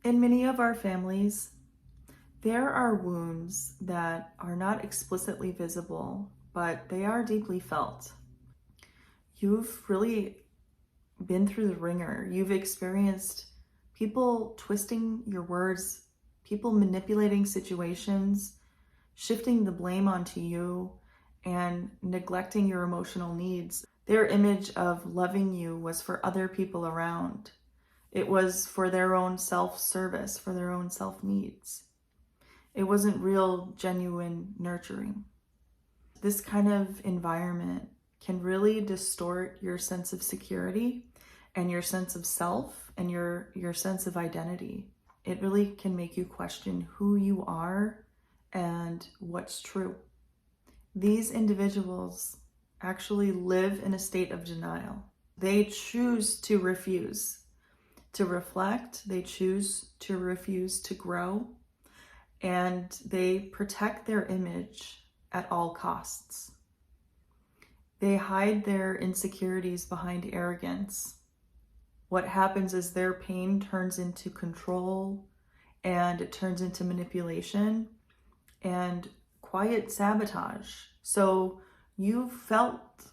In many of our families, there are wounds that are not explicitly visible, but they are deeply felt. You've really been through the ringer. You've experienced people twisting your words, people manipulating situations, shifting the blame onto you, and neglecting your emotional needs. Their image of loving you was for other people around. It was for their own self-service, for their own self-needs. It wasn't real, genuine nurturing. This kind of environment can really distort your sense of security and your sense of self and your sense of identity. It really can make you question who you are and what's true. These individuals actually live in a state of denial. They choose to refuse to reflect, they choose to refuse to grow, and they protect their image at all costs. They hide their insecurities behind arrogance. What happens is their pain turns into control, and it turns into manipulation and quiet sabotage. So you felt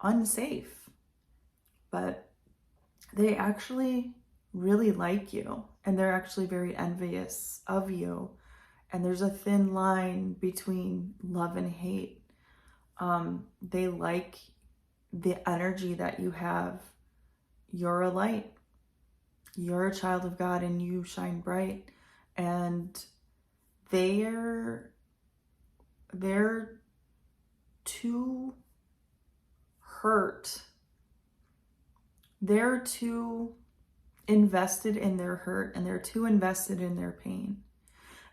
unsafe, but they actually really like you, and they're actually very envious of you. And there's a thin line between love and hate. They like the energy that you have. You're a light. You're a child of God and you shine bright. And they're too hurt. They're too invested in their hurt, and they're too invested in their pain.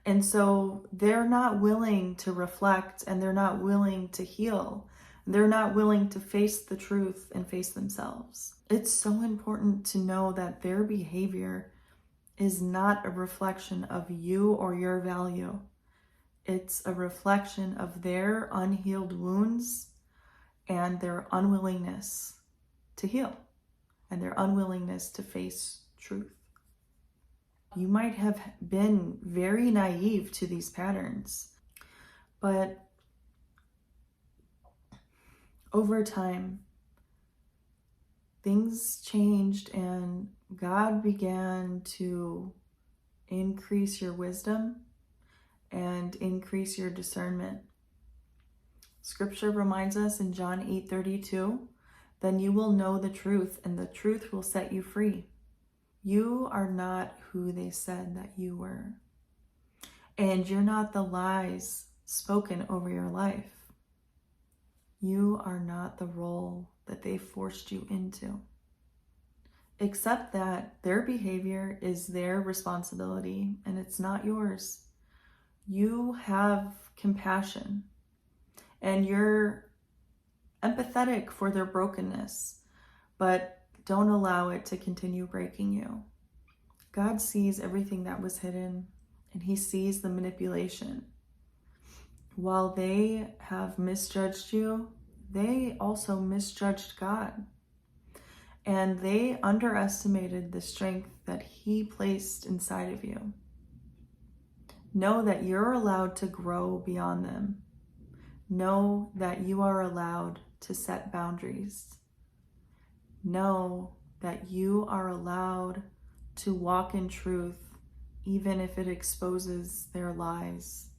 And so they're not willing to reflect, and they're not willing to heal. They're not willing to face the truth and face themselves. It's so important to know that their behavior is not a reflection of you or your value. It's a reflection of their unhealed wounds and their unwillingness to heal and their unwillingness to face truth. You might have been very naive to these patterns, but over time, things changed and God began to increase your wisdom and increase your discernment. Scripture reminds us in John 8:32, then you will know the truth, and the truth will set you free. You are not who they said that you were. And you're not the lies spoken over your life. You are not the role that they forced you into. Accept that their behavior is their responsibility and it's not yours. You have compassion and you're empathetic for their brokenness, but don't allow it to continue breaking you. God sees everything that was hidden, and he sees the manipulation. While they have misjudged you, they also misjudged God. And they underestimated the strength that he placed inside of you. Know that you're allowed to grow beyond them. Know that you are allowed to set boundaries. Know that you are allowed to walk in truth, even if it exposes their lies.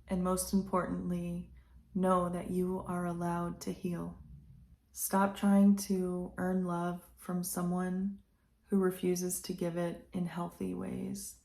And most importantly, know that you are allowed to heal. Stop trying to earn love from someone who refuses to give it in healthy ways.